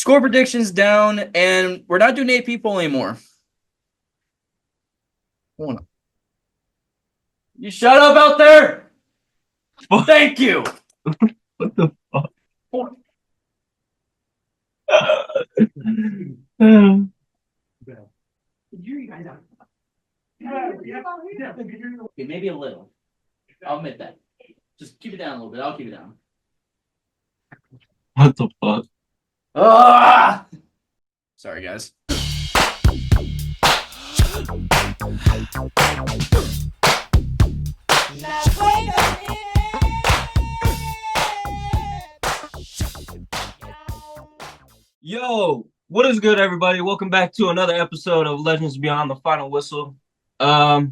Score predictions down, and we're not doing 8 people anymore. Hold on. You shut up out there! Thank you! What the fuck? Hold on. Okay, maybe a little. I'll admit that. Just keep it down a little bit. I'll keep it down. What the fuck? Ah! Sorry, guys. Now wait a minute. Yo, what is good, everybody? Welcome back to another episode of Legends Beyond the Final Whistle. I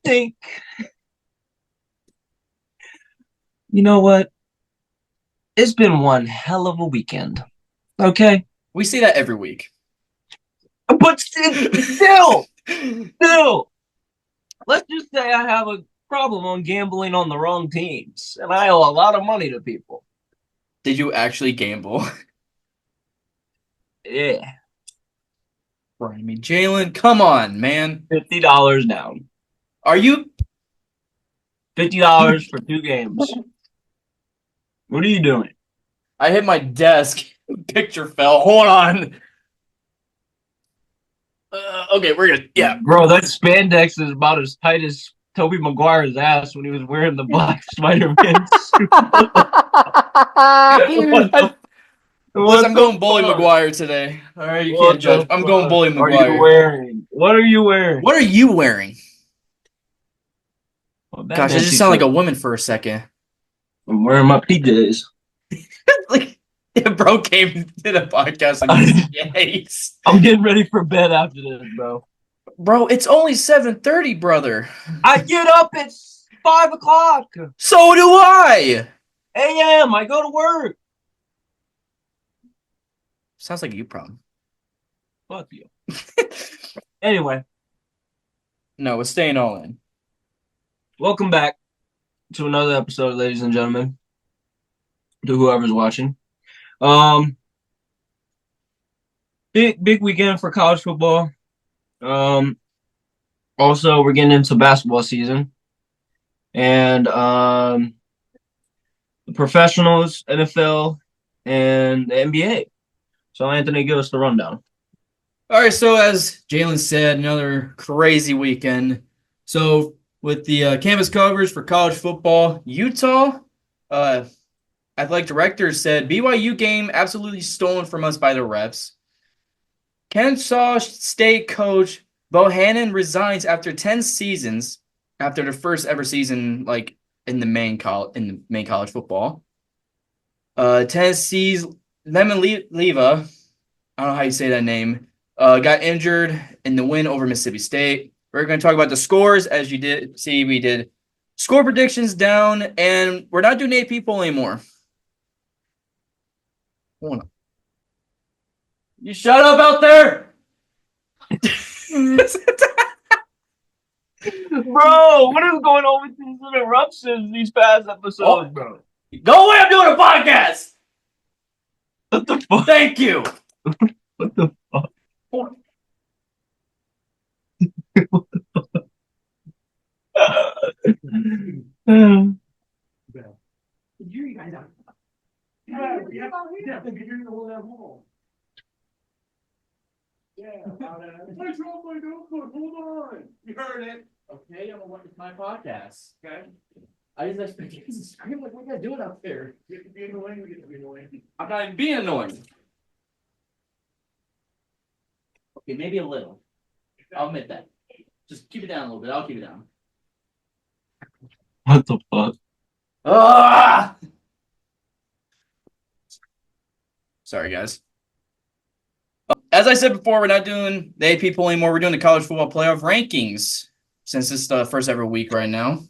think, you know what? It's been one hell of a weekend. Okay? We say that every week. But still, let's just say I have a problem on gambling on the wrong teams, and I owe a lot of money to people. Did you actually gamble? Yeah. Right. I mean, Jalen, come on, man. $50 down. Are you? $50 for 2 games. What are you doing? I hit my desk. Picture fell. Hold on. Okay, we're good. Yeah. Bro, that spandex is about as tight as Tobey Maguire's ass when he was wearing the black Spider-Man suit. I'm going Bully Maguire today. All right, you can't judge. I'm going Bully Maguire. What are you wearing? What are you wearing? Well, gosh, I just sound like a woman for a second. I'm wearing my PJs. Like, yeah, bro came to the podcast like, yes. I'm getting ready for bed after this, bro. Bro, it's only 7:30, brother. I get up at 5 o'clock. So do I. a.m. I go to work. Sounds like a you problem. Fuck you. Anyway. No, it's staying all in. Welcome back to another episode, ladies and gentlemen. To whoever's watching. Big weekend for college football. Also, we're getting into basketball season. And the professionals, NFL, and the NBA. So, Anthony, give us the rundown. All right, so as Jalen said, another crazy weekend. So, with the campus coverage for college football, Utah athletic director said BYU game absolutely stolen from us by the refs. Kennesaw State coach Bohannon resigns after 10 seasons, after the first ever season like in the main college football. Tennessee's Iamaleava, I don't know how you say that name, got injured in the win over Mississippi State. We're going to talk about the scores. As you did see, we did score predictions down, and we're not doing 8 people anymore. Hold on. You shut up out there! Bro, what is going on with these interruptions these past episodes, bro? Go away, I'm doing a podcast! What the fuck? Thank you! What the fuck? Hold on. You guys out. Yeah, I dropped my notebook. Hold on. You heard it. Okay, I'm gonna it's my podcast. Okay. I just expect you to scream like what you guys doing up there. You get to be annoying, we get to be annoying. I'm not even being annoying. Okay, maybe a little. I'll admit that. Just keep it down a little bit. I'll keep it down. What the fuck? Ah! Sorry, guys. As I said before, we're not doing the 8 people anymore. We're doing the college football playoff rankings since it's the first ever week right now.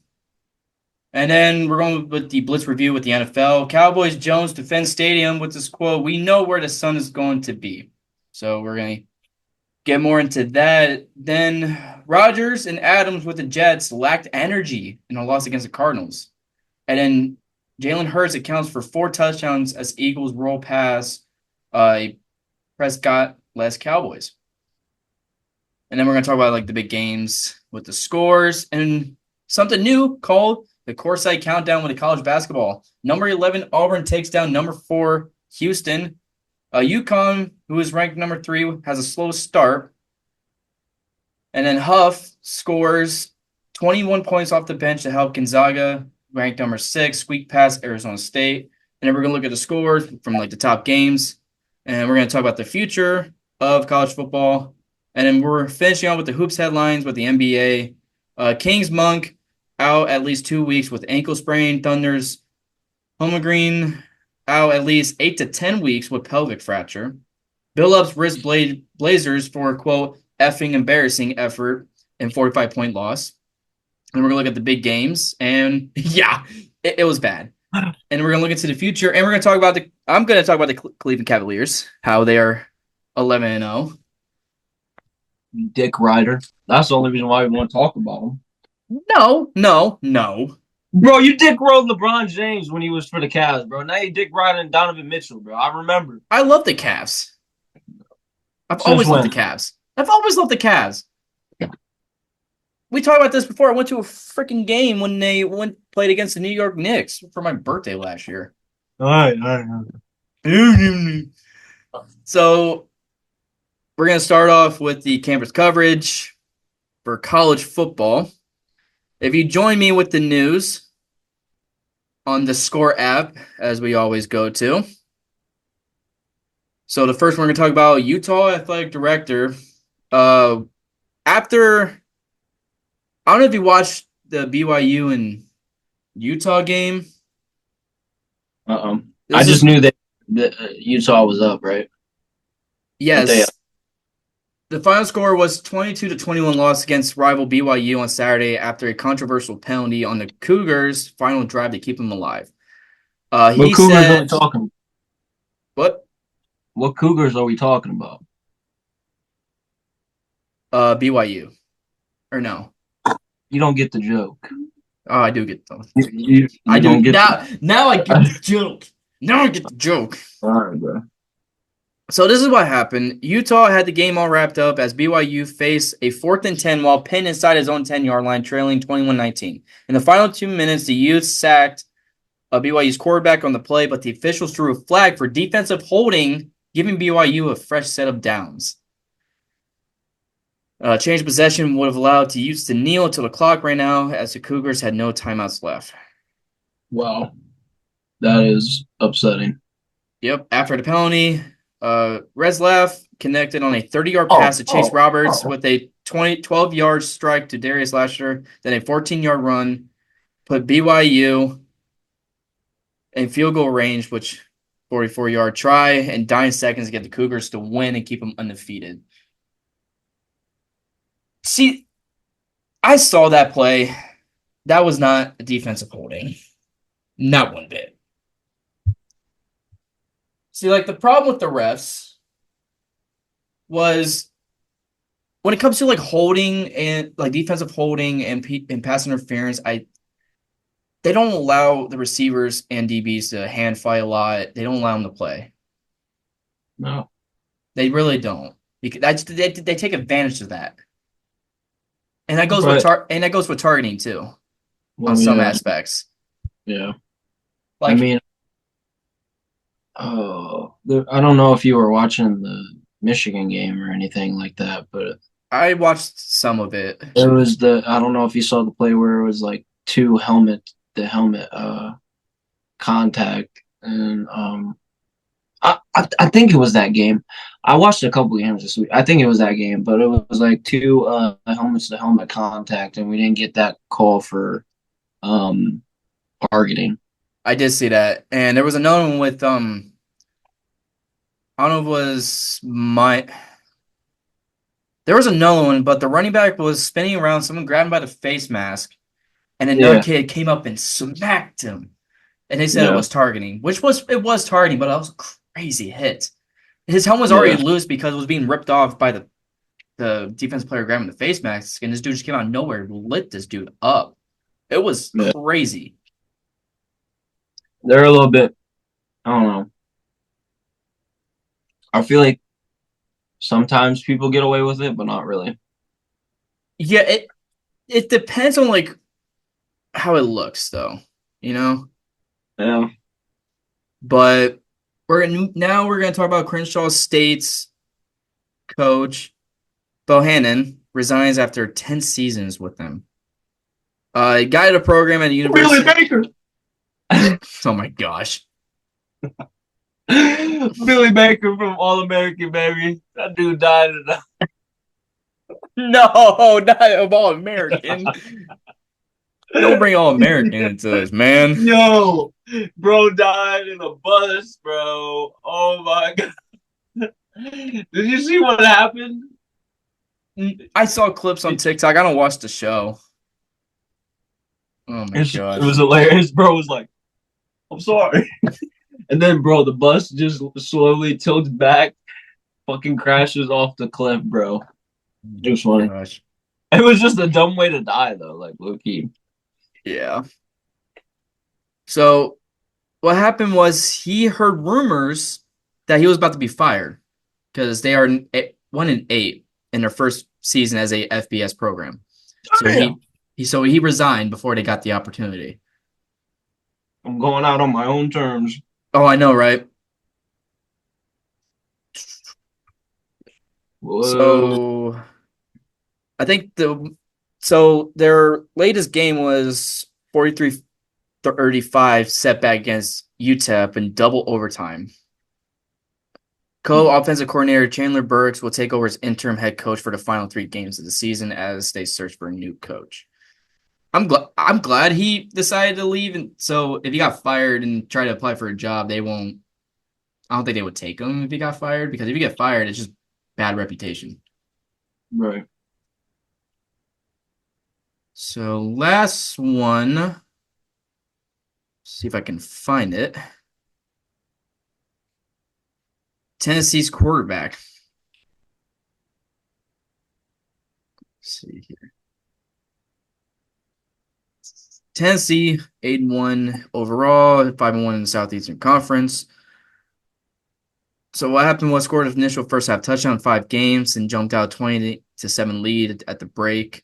And then we're going with the Blitz review with the NFL. Cowboys Jones defends stadium with this quote, "We know where the sun is going to be." So we're going to get more into that. Then Rodgers and Adams with the Jets lacked energy in a loss against the Cardinals. And then Jalen Hurts accounts for 4 touchdowns as Eagles roll past Prescott-less Cowboys. And then we're going to talk about like the big games with the scores and something new called the Courtside Countdown with the college basketball. Number 11, Auburn takes down number 4, Houston. UConn, who is ranked number 3, has a slow start. And then Huff scores 21 points off the bench to help Gonzaga, ranked number 6, squeak past Arizona State. And then we're going to look at the scores from like the top games. And we're going to talk about the future of college football. And then we're finishing on with the hoops headlines with the NBA. Kings Monk out at least 2 weeks with ankle sprain. Thunder's Holmgren out at least 8 to 10 weeks with pelvic fracture. Billups wrist Blazers for, quote, effing embarrassing effort and 45-point loss. And we're going to look at the big games. And, yeah, it was bad. And we're going to look into the future. And we're going to talk about I'm going to talk about the Cleveland Cavaliers, how they are 11-0. Dick Rider. That's the only reason why we want to talk about him. No. Bro, you dick rode LeBron James when he was for the Cavs, bro. Now you dick riding Donovan Mitchell, bro. I remember. I love the Cavs. I've Since always loved when? the Cavs. We talked about this before. I went to a freaking game when they played against the New York Knicks for my birthday last year. All right. So we're going to start off with the campus coverage for college football. If you join me with the news on the Score app, as we always go to. So the first one we're going to talk about, Utah athletic director. After, I don't know if you watched the BYU and Utah game. I just knew that Utah was up, right? Yes. The final score was 22-21 loss against rival BYU on Saturday after a controversial penalty on the Cougars' final drive to keep them alive. What Cougars are we talking? What? What Cougars are we talking about? BYU. Or no? You don't get the joke. Oh, I do get them. I do. Now I get the joke. Now I get the joke. All right, bro. So this is what happened. Utah had the game all wrapped up as BYU faced a 4th and 10 while pinned inside his own 10-yard line, trailing 21-19. In the final 2 minutes, the Utes sacked BYU's quarterback on the play, but the officials threw a flag for defensive holding, giving BYU a fresh set of downs. Change of possession would have allowed the Utes to kneel until the clock ran out as the Cougars had no timeouts left. Wow. That is upsetting. Yep. After the penalty, Reslaf connected on a 30-yard pass to Chase Roberts with a 12-yard strike to Darius Lasher, then a 14-yard run, put BYU in field goal range, which 44-yard try, and 9 seconds to get the Cougars to win and keep them undefeated. See, I saw that play. That was not a defensive holding. Not one bit. See, like, the problem with the refs was when it comes to, like, holding and, like, defensive holding and pass interference, they don't allow the receivers and DBs to hand fight a lot. They don't allow them to play. No. They really don't. Because they take advantage of that. And that goes with targeting, too, on some aspects. Yeah. Like, I mean, I don't know if you were watching the Michigan game or anything like that, but I watched some of it. It was I don't know if you saw the play where it was like the helmet contact, and I think it was that game. I watched a couple games this week. I think it was that game, but it was like 2 helmets to helmet contact, and we didn't get that call for targeting. I did see that, and there was another one with I don't know if it was there was another one, but the running back was spinning around, someone grabbed him by the face mask, and another kid came up and smacked him. And they said it was targeting, it was targeting, but it was a crazy hit. His helmet was already loose because it was being ripped off by the defense player grabbing the face mask, and this dude just came out of nowhere and lit this dude up. It was crazy. They're a little bit. I don't know. I feel like sometimes people get away with it, but not really. Yeah, it depends on like how it looks though, you know. Yeah. But we're gonna talk about Crenshaw State's coach Bohannon resigns after 10 seasons with them. He guided a program at the Really, university. Baker. Oh my gosh. Billy Baker from All American, baby. That dude died. No, not of All American. Don't bring All American into this, man. Yo, bro died in a bus, bro. Oh my god. Did you see what happened? I saw clips on TikTok. I don't watch the show. Oh my It gosh. was hilarious. Bro was like, I'm sorry. And then, bro, the bus just slowly tilts back, fucking crashes off the cliff, bro. It was funny. Gosh. It was just a dumb way to die, though, like low key. Yeah. So what happened was he heard rumors that he was about to be fired because they are 1-8 in their first season as a FBS program. So he resigned before they got the opportunity. I'm going out on my own terms. Oh, I know, right? Whoa. So I think their latest game was 43-35 setback against UTEP in double overtime. Co-offensive coordinator Chandler Burks will take over as interim head coach for the final 3 games of the season as they search for a new coach. I'm glad he decided to leave, and so if he got fired and tried to apply for a job, they won't. I don't think they would take him if he got fired, because if you get fired, it's just bad reputation. Right. So last one. See if I can find it. Tennessee's quarterback. Let's see here. Tennessee 8-1 overall, 5-1 in the Southeastern Conference. So what happened was scored an initial first half touchdown in 5 games and jumped out 20-7 lead at the break.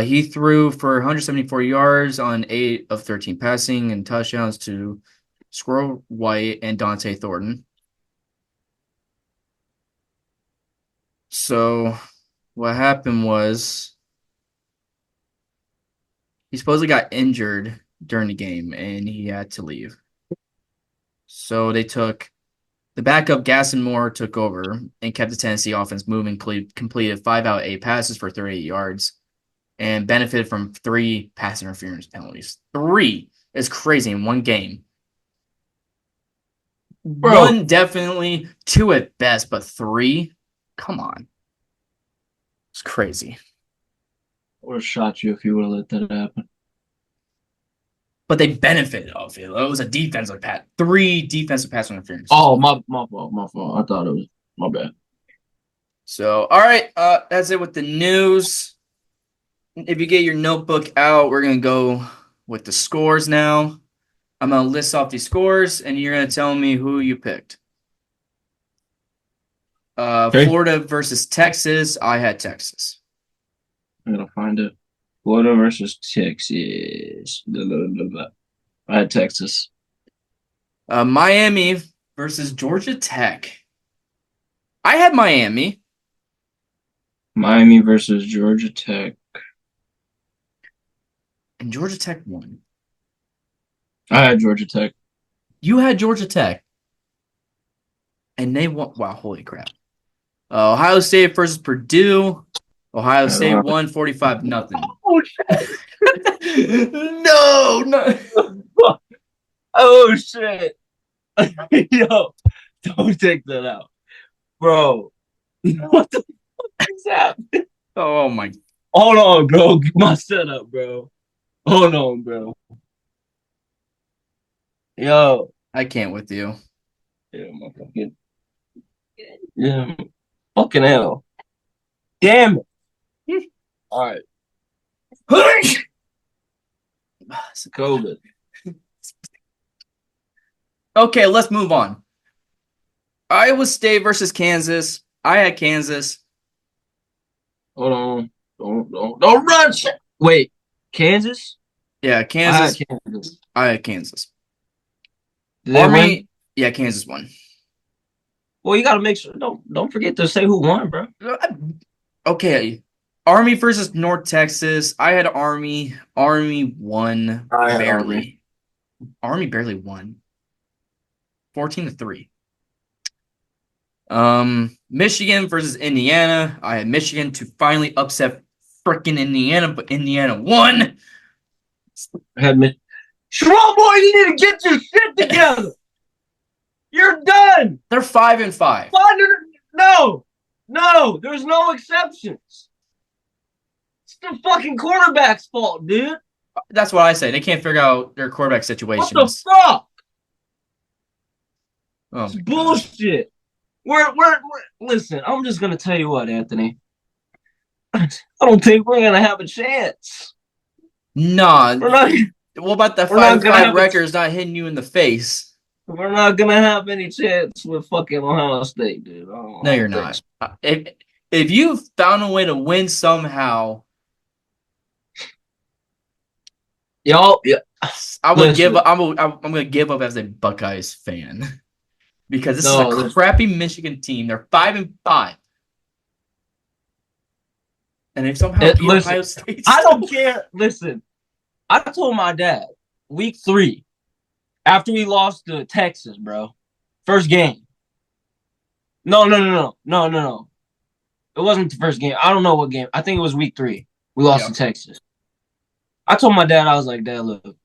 He threw for 174 yards on 8 of 13 passing and touchdowns to Squirrel White and Dante Thornton. So what happened was he supposedly got injured during the game and he had to leave. So they took the backup Gaston Moore took over and kept the Tennessee offense moving, completed 5 out of 8 passes for 38 yards and benefited from 3 pass interference penalties. 3 is crazy in one game. Bro. 1 definitely, 2 at best, but 3? Come on. It's crazy. I would have shot you if you would have let that happen. But they benefited off it. It was a defensive pass. 3 defensive pass interference. Oh, my fault. I thought it was my bad. So, all right. That's it with the news. If you get your notebook out, we're going to go with the scores now. I'm going to list off these scores, and you're going to tell me who you picked. Okay. Florida versus Texas. I had Texas. I'm going to find it. Florida versus Texas. Blah, blah, blah, blah. I had Texas. Miami versus Georgia Tech. I had Miami. Miami versus Georgia Tech. And Georgia Tech won. I had Georgia Tech. You had Georgia Tech. And they won. Wow, holy crap. Ohio State versus Purdue. Ohio State won 45-0. Oh, shit. No. Oh, shit. Yo, don't take that out. Bro, what the fuck is happening? Oh, my. Hold on, bro. Get my setup, bro. Hold on, bro. Yo. I can't with you. Yeah, my fucking. Yeah. Fucking hell. Damn it. All right. It's COVID. Okay, let's move on. Iowa State versus Kansas. I had Kansas. Hold on. Don't run shit. Wait, Kansas? Yeah, I Kansas. had Kansas. I had Kansas. Did they win? Yeah, Kansas won. Well, you gotta make sure. Don't forget to say who won, bro. Okay. Army versus North Texas. I had Army. Army won I had barely. Army barely won. 14-3. Michigan versus Indiana. I had Michigan to finally upset freaking Indiana, but Indiana won. I had Sherrod, boy, you need to get your shit together. You're done. They're 5-5. No, there's no exceptions. It's the fucking quarterback's fault, dude. That's what I say. They can't figure out their quarterback situations. What the fuck? Oh It's my gosh. bullshit. We're listen, I'm just gonna tell you what, Anthony. I don't think we're gonna have a chance. Nah. We're not What about that We're not gonna 5-5 have records not hitting you in the face? gonna have any chance with fucking Ohio State, dude. No, you're not. If you found a way to win somehow, Y'all, yeah. I would Listen. give up. I'm gonna give up as a Buckeyes fan because this is a listen. crappy Michigan team. They're 5-5, and if somehow beat Listen, Ohio State, I don't care. Listen, I told my dad week 3 after we lost to Texas, bro. First game. No. It wasn't the first game. I don't know what game. I think it was week 3. We lost to Texas. I told my dad, I was like, Dad, look,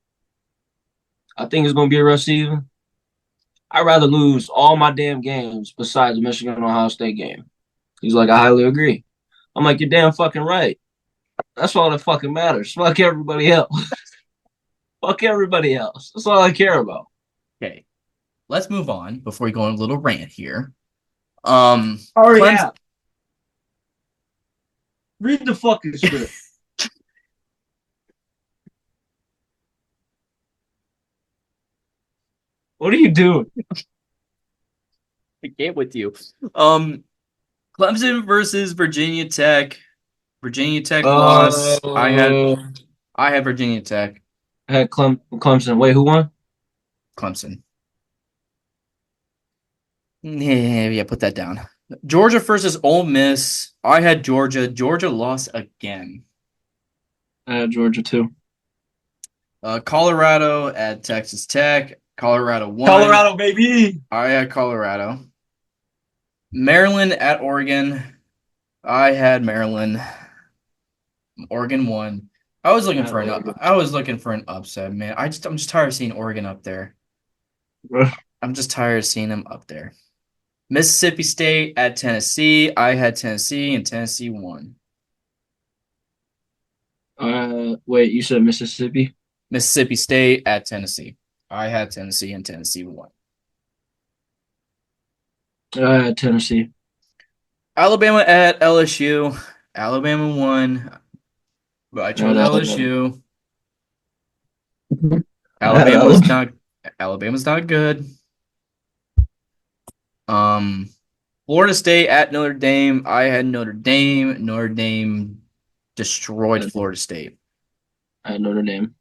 I think it's gonna be a rough season. I'd rather lose all my damn games besides the Michigan Ohio State game. He's like, I highly agree. I'm like, you're damn fucking right. That's all that fucking matters. Fuck everybody else. Fuck everybody else. That's all I care about. okay. Let's move on before we go on a little rant here. Yeah. Read the fucking script. What are you doing? I can't with you. Clemson versus Virginia Tech. Virginia Tech lost. I had Virginia Tech. I had Clemson. Wait, who won? Clemson. Yeah, put that down. Georgia versus Ole Miss. I had Georgia. Georgia lost again. I had Georgia too. Colorado at Texas Tech. Colorado won. Colorado, baby. I had Colorado. Maryland at Oregon. I had Maryland. Oregon won. I was looking for an upset, man. I'm just tired of seeing Oregon up there. I'm just tired of seeing them up there. Mississippi State at Tennessee. I had Tennessee, and Tennessee won. Wait, you said Mississippi? Mississippi State at Tennessee. I had Tennessee, and Tennessee won. I had Tennessee. Alabama at LSU. Alabama won, but I chose LSU. Alabama's not good. Florida State at Notre Dame. I had Notre Dame. Notre Dame destroyed Florida State. I had Notre Dame.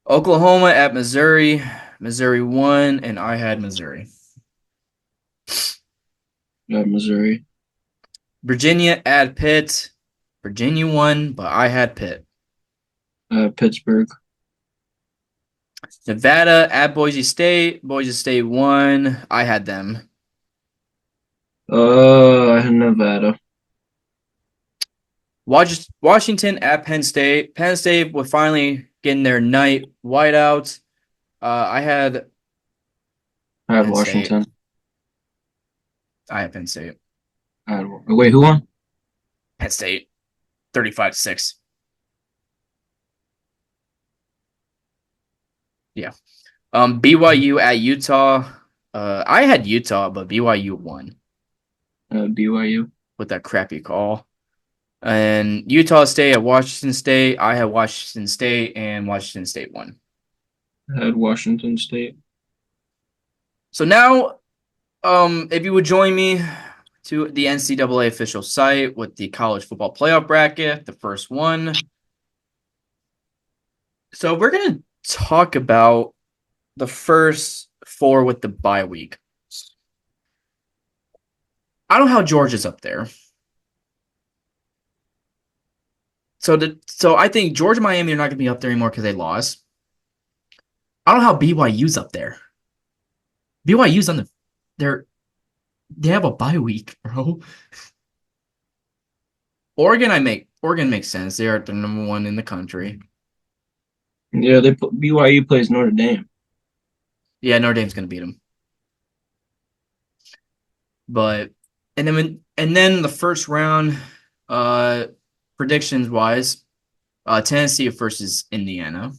Oklahoma at Missouri. Missouri won, and I had Missouri. I had Missouri. Virginia at Pitt. Virginia won, but I had Pitt. I had Pittsburgh. Nevada at Boise State. Boise State won. I had them. I had Nevada. Washington at Penn State. Penn State was finally getting their night whiteout. I had Washington. I had Penn State. Wait, who won? Penn State, 35-6. Yeah. BYU at Utah. I had Utah, but BYU won BYU. with that crappy call. And Utah State at Washington State. I had Washington State, and Washington State won. I had Washington State. So now, if you would join me to the NCAA official site with the college football playoff bracket, the first one. So we're going to talk about the first four with the bye week. I don't know how Georgia's up there. So I think Georgia and Miami are not going to be up there anymore because they lost. I don't know how BYU's up there. BYU's on they have a bye week, bro. Oregon makes sense. They are the number one in the country. Yeah, BYU plays Notre Dame. Yeah, Notre Dame's going to beat them. But and then the first round, predictions wise, Tennessee versus Indiana,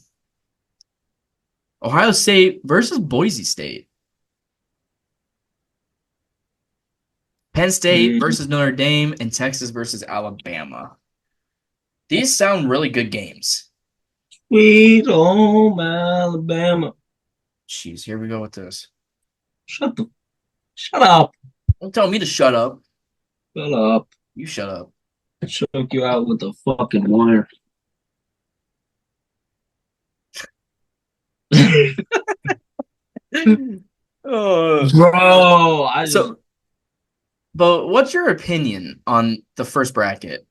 Ohio State versus Boise State, Penn State versus Notre Dame, and Texas versus Alabama. These sound really good games. Sweet home Alabama. Jeez, here we go with this. Shut up. Don't tell me to shut up. Shut up. You shut up. I choke you out with the fucking wire. Bro, but what's your opinion on the first bracket?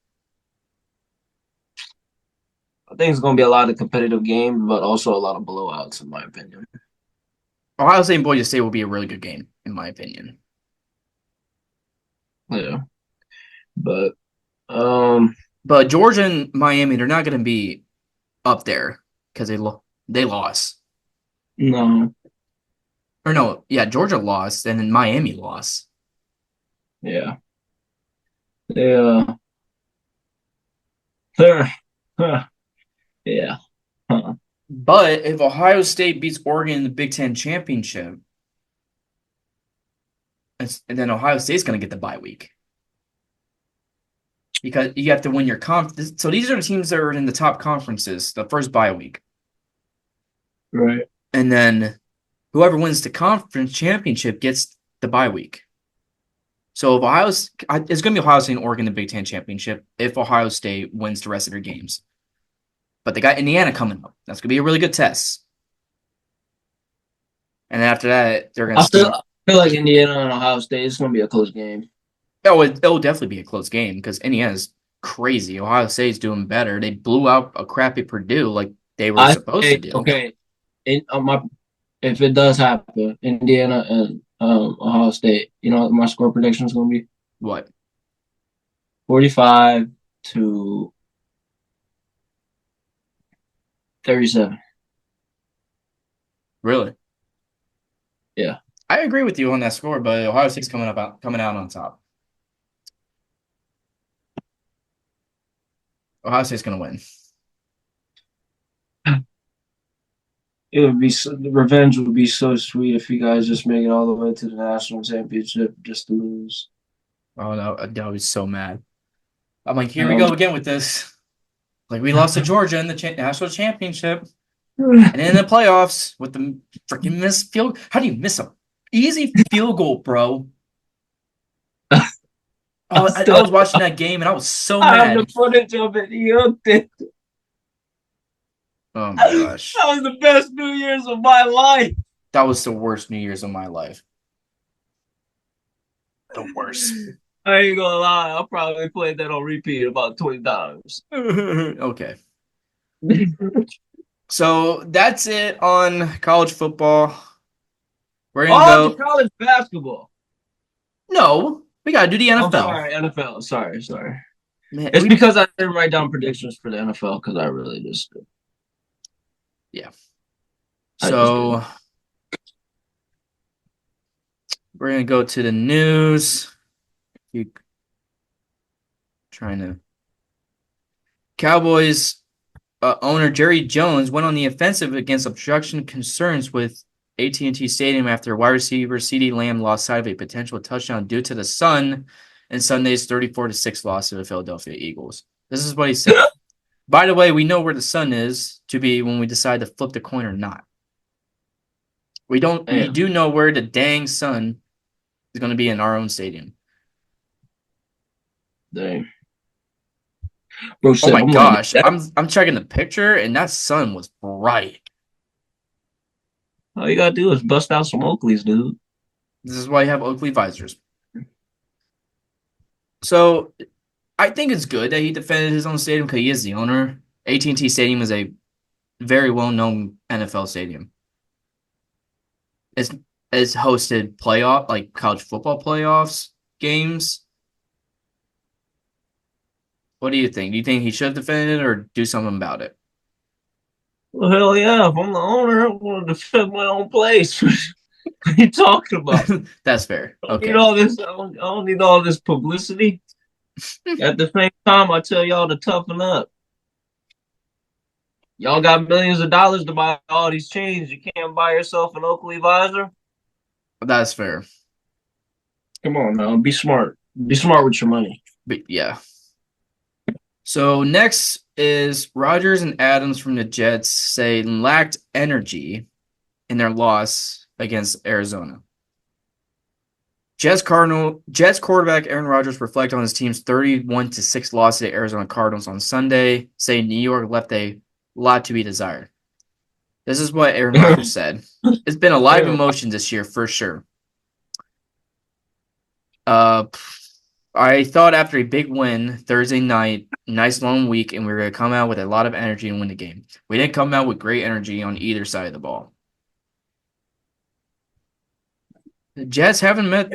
I think it's going to be a lot of competitive games, but also a lot of blowouts, in my opinion. Ohio State and Boise State will be a really good game, in my opinion. Yeah, but Georgia and Miami, they're not going to be up there because they lost. No. Or no, yeah, Georgia lost, and then Miami lost. Yeah. Yeah. Yeah. Huh. But if Ohio State beats Oregon in the Big Ten championship, and then Ohio State's going to get the bye week. Because you have to win your conference. So these are the teams that are in the top conferences, the first bye week. Right. And then whoever wins the conference championship gets the bye week. So if it's going to be Ohio State and Oregon in the Big Ten championship if Ohio State wins the rest of their games. But they got Indiana coming up. That's going to be a really good test. And after that, they're going to I feel like Indiana and Ohio State is going to be a close game. Oh, it'll definitely be a close game because Indiana's crazy. Ohio State's doing better. They blew out a crappy Purdue like they were supposed to do. Okay. If it does happen, Indiana and Ohio State, you know what my score prediction is going to be? What? 45-37. Really? Yeah. I agree with you on that score, but Ohio State's coming out on top. Ohio State's going to win. The revenge would be so sweet if you guys just make it all the way to the national championship just to lose. Oh, no. I was so mad. I'm like, here we go again with this. Like, we lost to Georgia in the national championship. And in the playoffs with the freaking missed field. How do you miss an easy field goal, bro? I was watching that game and I was so mad. I have the footage of it. He hooked it. Oh my gosh. That was the best New Year's of my life. That was the worst New Year's of my life. The worst. I ain't gonna lie. I'll probably play that on repeat about 20 times. Okay. So that's it on college football. We're gonna go college basketball. No, we gotta do the NFL. I'm sorry, NFL. Sorry. Man, it's because I didn't write down predictions for the NFL because I really just did. Yeah. So we're gonna go to the news. Cowboys owner Jerry Jones went on the offensive against obstruction concerns with AT&T Stadium after wide receiver CeeDee Lamb lost sight of a potential touchdown due to the sun in Sunday's 34-6 loss to the Philadelphia Eagles. This is what he said. By the way, we know where the sun is to be when we decide to flip the coin or not. We Damn. do know where the dang sun is going to be in our own stadium. Dang. Bro Oh said, my I'm gosh, like, I'm checking the picture and that sun was bright. all you gotta do is bust out some Oakleys, dude. This is why you have Oakley visors. So I think it's good that he defended his own stadium because he is the owner. AT&T Stadium is a very well-known NFL stadium. It's hosted like college football playoffs games. What do you think? Do you think he should defend it or do something about it? Well, hell yeah. If I'm the owner, I want to defend my own place. What are you talking about? That's fair. I don't Okay. need all this. I don't need all this publicity. At the same time, I tell y'all to toughen up. Y'all got millions of dollars to buy all these chains. You can't buy yourself an Oakley visor. That's fair. Come on, man. Be smart. Be smart with your money. But yeah. So next is Rodgers and Adams from the Jets say lacked energy in their loss against Arizona. Jets quarterback Aaron Rodgers reflect on his team's 31-6 loss to the Arizona Cardinals on Sunday, saying New York left a lot to be desired. This is what Aaron Rodgers said. It's been a lot of emotion this year for sure. I thought after a big win Thursday night, nice long week, and we were going to come out with a lot of energy and win the game. We didn't come out with great energy on either side of the ball. The Jets haven't met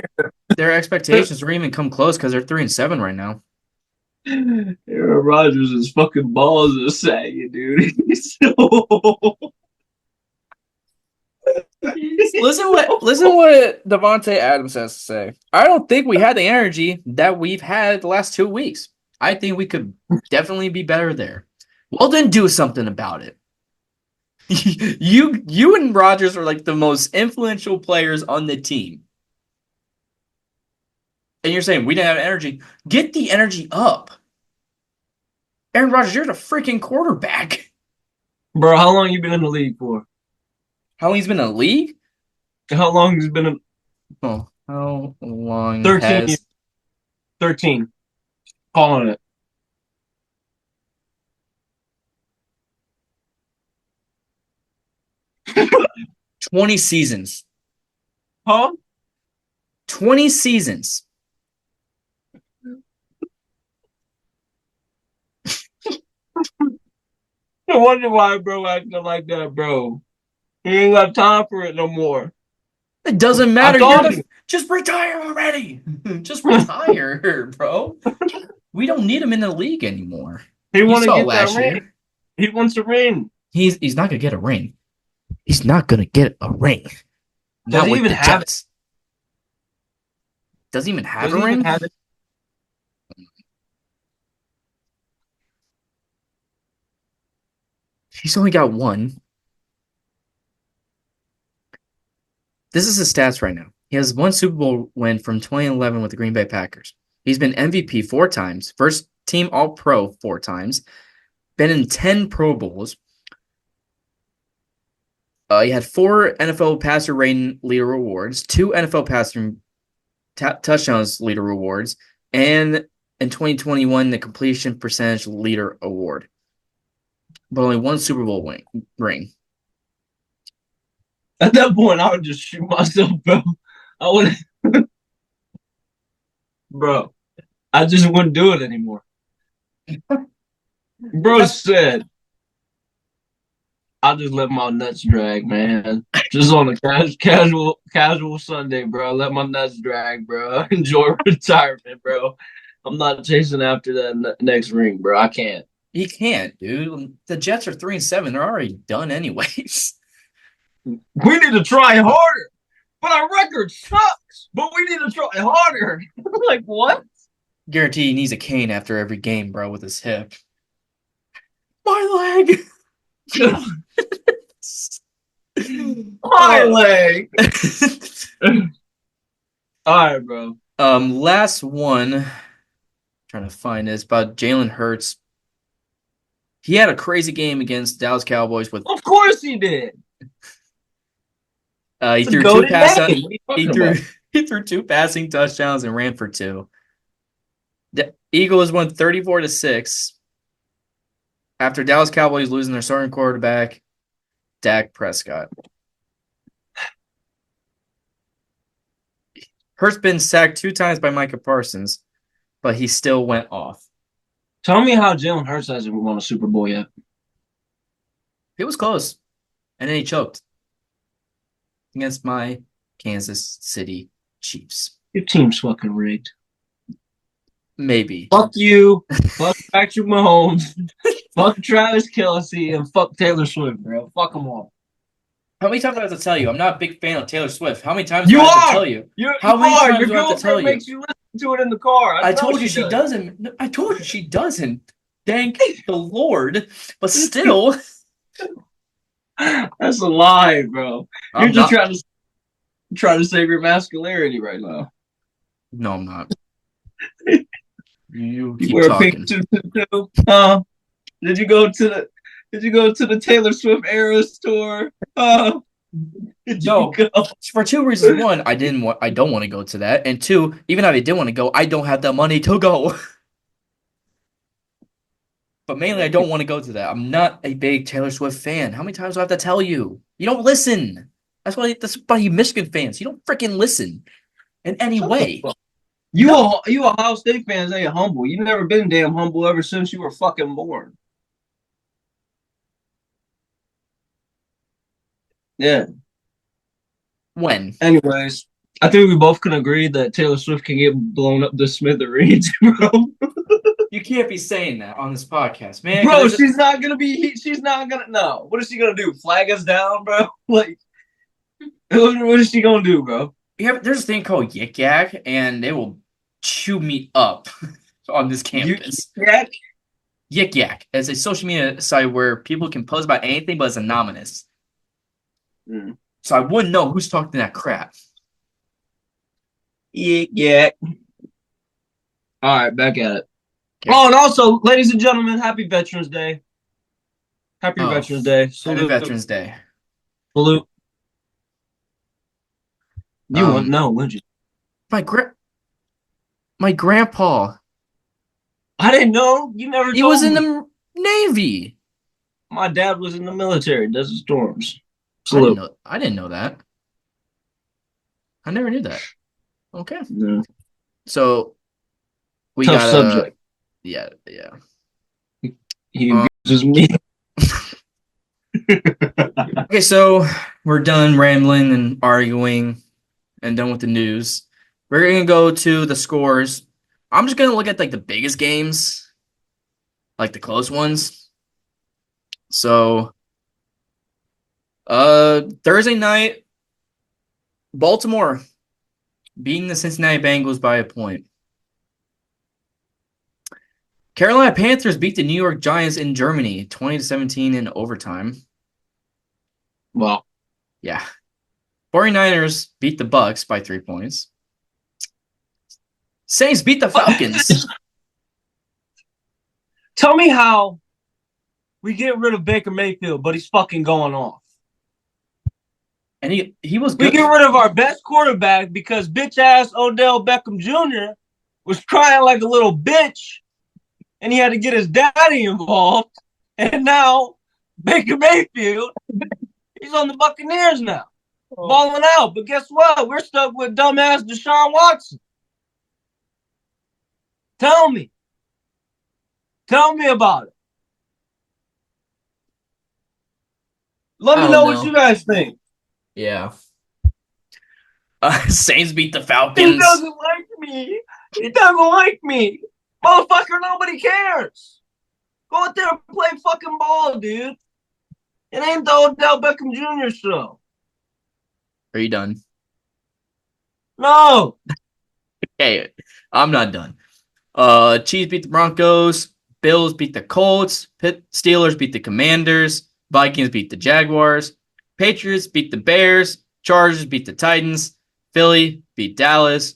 their expectations or even come close because they're 3-7 right now. Aaron Rodgers' fucking balls are sagging, dude. Listen what Davante Adams has to say. I don't think we had the energy that we've had the last 2 weeks. I think we could definitely be better there. Well, then do something about it. You and Rodgers are like the most influential players on the team. And you're saying we didn't have energy. Get the energy up. Aaron Rodgers, you're the freaking quarterback. Bro, how long you been in the league for? How long he's been in the league? How long he's been in? Oh, how long 13 has... years. 13. Calling it. $20 seasons. Huh? 20 seasons. I wonder why bro acting like that, bro. He ain't got time for it no more. It doesn't matter. You. Just retire already. Just retire, bro. We don't need him in the league anymore. He You want to saw get last that ring. year. He wants a ring. He's not gonna get a ring. He's not gonna get a ring. Does Not he with even the have it? Jets. Does he even have Does a he even ring? have it? He's only got one. This is his stats right now. He has one Super Bowl win from 2011 with the Green Bay Packers. He's been MVP 4 times, first team All-Pro 4 times, been in 10 Pro Bowls. He had 4 NFL passer rating leader awards, 2 NFL passing touchdowns leader awards, and in 2021 the completion percentage leader award. But only 1 Super Bowl ring. At that point, I would just shoot myself, bro. I would, bro. I just wouldn't do it anymore. Bro said, "I'll just let my nuts drag, man. Just on a casual Sunday, bro. Let my nuts drag, bro. Enjoy retirement, bro. I'm not chasing after that next ring, bro. I can't. He can't, dude. The Jets are 3-7. They're already done anyways. We need to try harder. But our record sucks. But we need to try harder." Like, what? Guarantee he needs a cane after every game, bro, with his hip. My leg. My leg. All right, bro. Last one. Trying to find this about Jalen Hurts. He had a crazy game against Dallas Cowboys with. Of course he did. He It's a threw goated name. What are you he talking threw about? he threw 2 passing touchdowns and ran for 2. The Eagles won 34-6 after Dallas Cowboys losing their starting quarterback, Dak Prescott. Hurts been sacked 2 times by Micah Parsons, but he still went off. Tell me how Jalen Hurts hasn't won a Super Bowl yet. It was close, and then he choked against my Kansas City Chiefs. Your team's fucking rigged. Maybe. Fuck you. Fuck Patrick Mahomes. Fuck Travis Kelce. And fuck Taylor Swift, bro. Fuck them all. How many times do I have to tell you? I'm not a big fan of Taylor Swift. How many times You do I have are! to tell you? How many times Your do I have to tell girlfriend you? makes you listen to it in the car. I told you she doesn't. No, I told you she doesn't. Thank the Lord. But still. That's a lie, bro. You're I'm just not. trying to save your masculinity right now. No, I'm not. You You keep wear a talking. pink tutu too? Did you go to the Taylor Swift Eras tour? Did No. you go? For 2 reasons. 1, I don't want to go to that. And 2, even if I did want to go, I don't have the money to go. But mainly, I don't want to go to that. I'm not a big Taylor Swift fan. How many times do I have to tell you? You don't listen. That's why you Michigan fans. You don't freaking listen in any way. You Ohio State fans ain't humble. You've never been damn humble ever since you were fucking born. Yeah. When? Anyways, I think we both can agree that Taylor Swift can get blown up to smithereens, bro. You can't be saying that on this podcast, man. Bro, she's not gonna. No. What is she gonna do? Flag us down, bro? Like, what is she gonna do, bro? There's a thing called Yik Yak, and they will chew me up on this campus. Yik Yik Yak is a social media site where people can post about anything, but it's anonymous. Mm. So I wouldn't know who's talking that crap. Yak. All right, back at it. Okay. Oh, and also, ladies and gentlemen, happy Veterans Day. Happy Veterans Day. Happy Veterans Day. Salute. You wouldn't know, would you? My grandpa. I didn't know. You never told me. He was in the Navy. My dad was in the military, Desert Storms. Salute. I didn't know that. I never knew that. Okay. No. So we Tough got subject. Yeah. He abuses me. Okay, so we're done rambling and arguing and done with the news. We're gonna go to the scores. I'm just gonna look at like the biggest games, like the close ones. So Thursday night, Baltimore beating the Cincinnati Bengals by a point. Carolina Panthers beat the New York Giants in Germany 20-17 in overtime. Wow. Yeah. 49ers beat the Bucks by 3 points. Saints beat the Falcons. Tell me how we get rid of Baker Mayfield, but he's fucking going off. And he was good. We get rid of our best quarterback because bitch-ass Odell Beckham Jr. was crying like a little bitch, and he had to get his daddy involved. And now Baker Mayfield, he's on the Buccaneers now, balling out. But guess what? We're stuck with dumbass Deshaun Watson. Tell me about it. Let me know what you guys think. Yeah. Saints beat the He Falcons. doesn't like me. He doesn't like me. Motherfucker, nobody cares. Go out there and play fucking ball, dude. It ain't the Odell Beckham Jr. show. Are you done? No. Okay, I'm not done. Chiefs beat the Broncos. Bills beat the Colts. Steelers beat the Commanders. Vikings beat the Jaguars. Patriots beat the Bears. Chargers beat the Titans. Philly beat Dallas.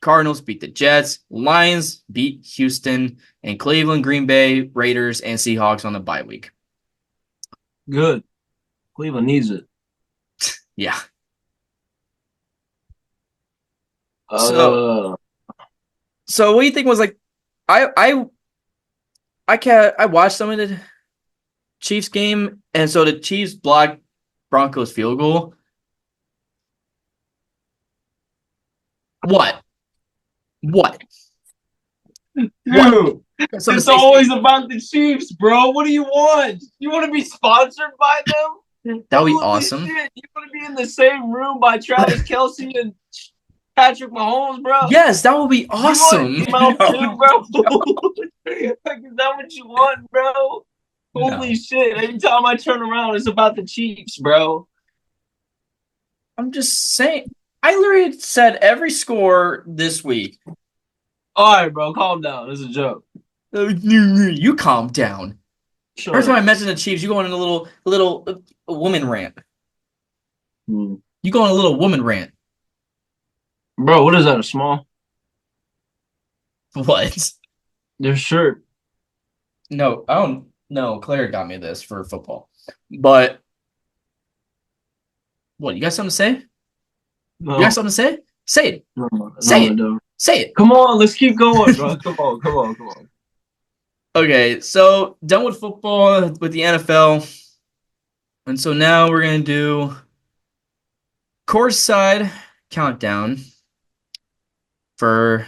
Cardinals beat the Jets. Lions beat Houston. And Cleveland, Green Bay, Raiders, and Seahawks on the bye week. Good. Cleveland needs it. Yeah. So what do you think was like? I watched some of the Chiefs game, and so the Chiefs blocked Broncos field goal. What? Dude, Something it's to say, always about the Chiefs, bro. What do you want? You want to be sponsored by them? that would be Holy awesome. shit. You want to be in the same room by Travis Kelce and Patrick Mahomes, bro? Yes, that would be awesome. You want Mount too, bro? Is that what you want, bro? Holy shit. Every time I turn around, it's about the Chiefs, bro. I'm just saying. I literally said every score this week. All right, bro. Calm down. It's a joke. You calm down. Shut Every time I up. mention the Chiefs, you go on a little woman rant. Hmm. You go on a little woman rant. Bro, what is that? A small? What? Their shirt. No, I don't know. Claire got me this for football. But what, you got something to say? No. You got something to say? Say it. No, Say I it. don't. Say it. Come on, let's keep going, bro. Come on. Okay, so done with football with the NFL. And so now we're going to do Courtside Countdown for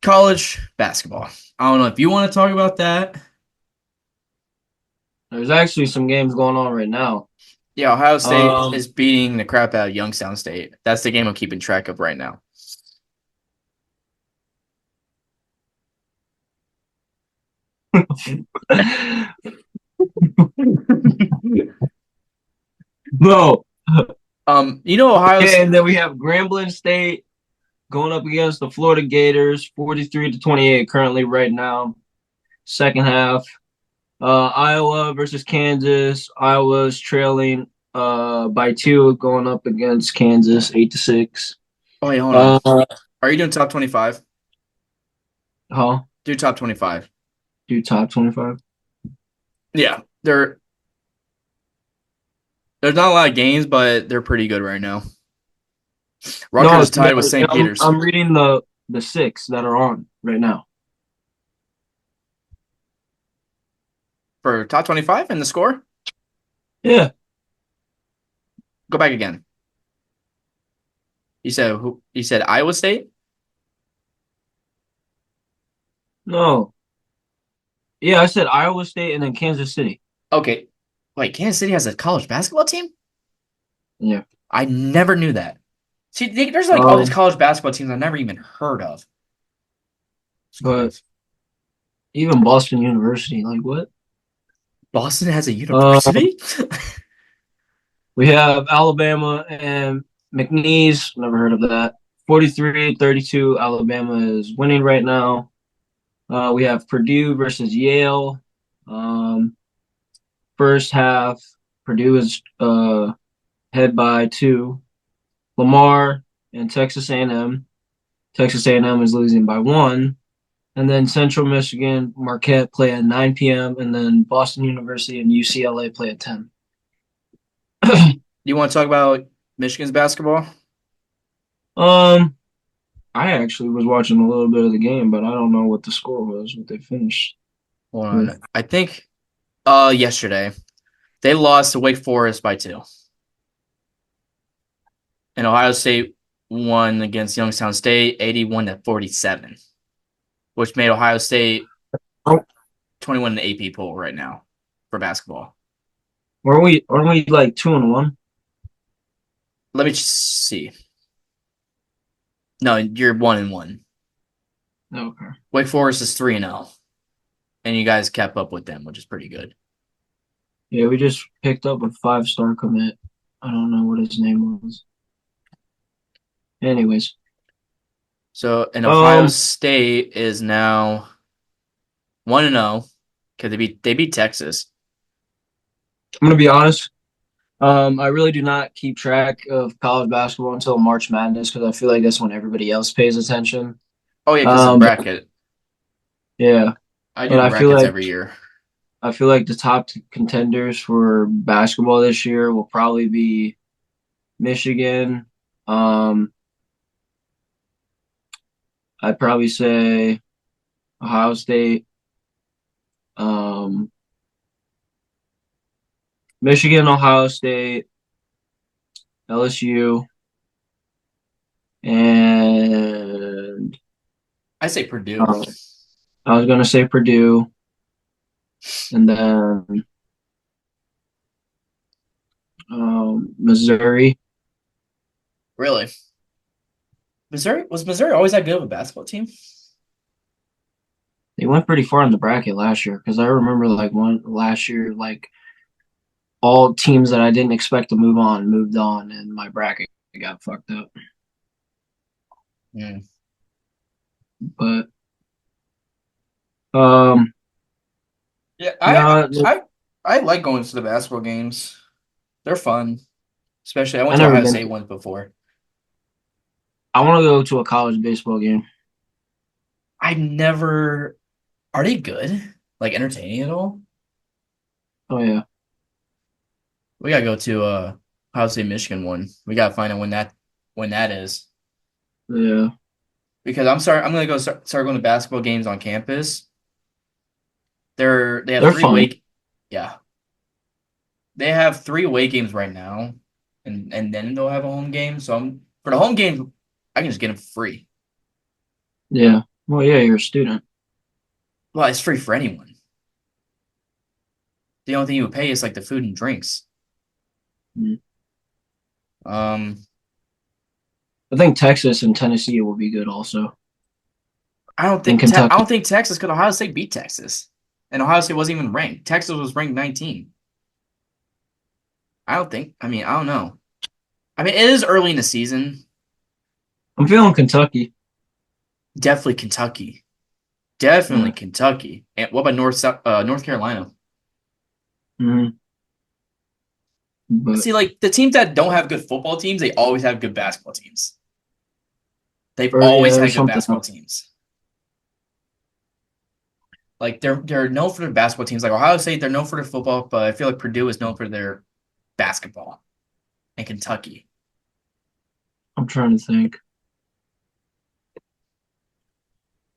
college basketball. I don't know if you want to talk about that. There's actually some games going on right now. Yeah, Ohio State is beating the crap out of Youngstown State. That's the game I'm keeping track of right now. No. Ohio State. And then we have Grambling State going up against the Florida Gators, 43-28 currently right now. Second half. Iowa versus Kansas. Iowa's trailing by 2, going up against Kansas 8-6. Oh, wait, hold on. Are you doing top 25? Huh? Do top 25. Do top 25? Yeah, there's not a lot of games, but they're pretty good right now. Rutgers tied with St. Peter's. I'm reading the 6 that are on right now. For top 25 and the score? Yeah. Go back again. You said who? You said Iowa State? No. Yeah, I said Iowa State and then Kansas City. Okay. Wait, Kansas City has a college basketball team? Yeah. I never knew that. See, there's like all these college basketball teams I've never even heard of. But even Boston University, like what? Boston has a university? We have Alabama and McNeese. Never heard of that. 43-32. Alabama is winning right now. We have Purdue versus Yale. First half, Purdue is head by 2. Lamar and Texas A&M. Texas A&M is losing by 1. And then Central Michigan, Marquette play at 9 p.m. And then Boston University and UCLA play at 10. You want to talk about Michigan's basketball? I actually was watching a little bit of the game, but I don't know what the score was, what they finished. Hold on. I think yesterday they lost to Wake Forest by 2. And Ohio State won against Youngstown State 81-47, which made Ohio State 21 in the AP poll right now for basketball. Aren't we like 2-1? Let me just see. No, you're 1-1. Okay. Wake Forest is 3-0. And you guys kept up with them, which is pretty good. Yeah, we just picked up a 5-star commit. I don't know what his name was. Anyways. So, and Ohio State is now 1-0 because they beat Texas. I'm gonna be honest. I really do not keep track of college basketball until March Madness because I feel like that's when everybody else pays attention. Oh yeah, because the bracket. Yeah, I do brackets every year. I feel like the top contenders for basketball this year will probably be Michigan, I'd probably say Ohio State, um, Michigan, Ohio State, LSU, and I say Purdue. uh, I was gonna say Purdue, and then Missouri. Really? Missouri always that good of a basketball team? They went pretty far in the bracket last year because I remember like one last year, like all teams that I didn't expect to move on moved on, and my bracket got fucked up. Mm. But um, Yeah, no, I like going to the basketball games. They're fun. Especially I I went to never Ohio been. State once before. I want to go to a college baseball game. I never are they good? Like entertaining at all? Oh yeah, We gotta go to Ohio State Michigan one. We gotta find out when that is. yeah, Because I'm gonna go start going to basketball games on campus. They have they're three fun. away yeah. They have three away games right now, and then they'll have a home game. So for the home game, I can just get them free. Yeah. Well, yeah, you're a student. Well, it's free for anyone. The only thing you would pay is like the food and drinks. Mm. Um, I think Texas and Tennessee will be good also. In I Kentucky. don't think Texas could Ohio State beat Texas, and Ohio State wasn't even ranked. Texas was ranked 19. I don't think. I mean, I don't know. I mean, it is early in the season. I'm feeling Kentucky. Definitely Kentucky. Definitely Yeah. Kentucky. And what about North Carolina? Hmm. But See, like the teams that don't have good football teams, they always have good basketball teams. They've or yeah, always had there's good something basketball else. teams. Like they're known for their basketball teams. Like Ohio State, they're known for their football, but I feel like Purdue is known for their basketball. And Kentucky. I'm trying to think.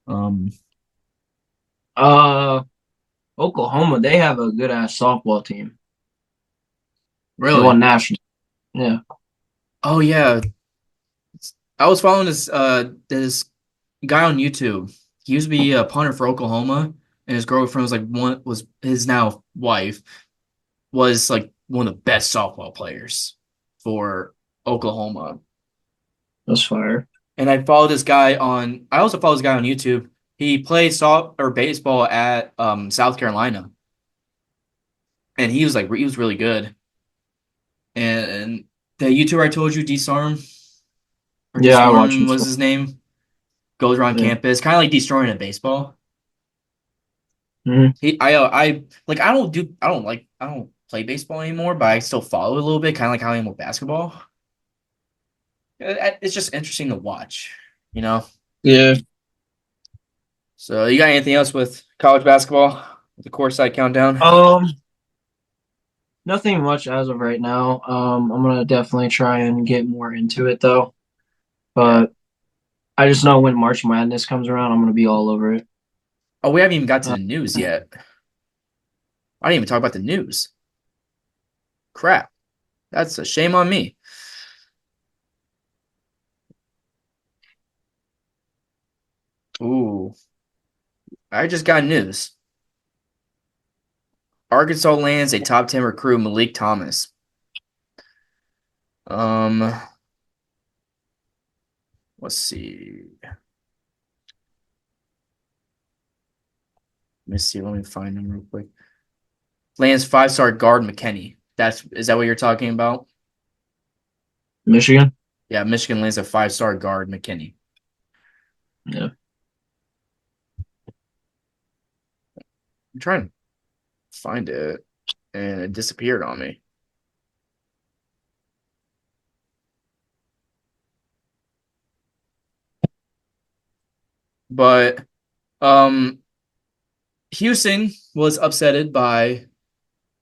Um, Uh, Oklahoma, they have a good ass softball team. They won really? national. Yeah. Oh yeah. I was following this guy on YouTube. He used to be a punter for Oklahoma, and his girlfriend was his now wife was like one of the best softball players for Oklahoma. That's fire. And I also follow this guy on YouTube. He played baseball at South Carolina, and he was really good. And the YouTuber I told you, Yeah, I watch them. Destorm was his name, goes around Yeah. campus, kind of like destroying a baseball. Hmm. I don't play baseball anymore, but I still follow it a little bit, kind of like how I am with basketball. It's just interesting to watch, you know. Yeah. So you got anything else with college basketball? The Courtside Countdown. Um, Nothing much as of right now. I'm gonna definitely try and get more into it though. Yeah. But I just know when March Madness comes around, I'm gonna be all over it. Oh, we haven't even got to Uh, the news yet. I didn't even talk about the news. Crap. That's a shame on me. Ooh, I just got news. Arkansas lands a top 10 recruit, Malik Thomas. Um, let's see. Let me see. Let me find him real quick. Lands 5-star guard McKinney. Is that what you're talking about? Michigan. Yeah, Michigan lands a 5-star guard McKinney. Yeah. I'm trying to find it, and it disappeared on me. But um, Houston was upsetted by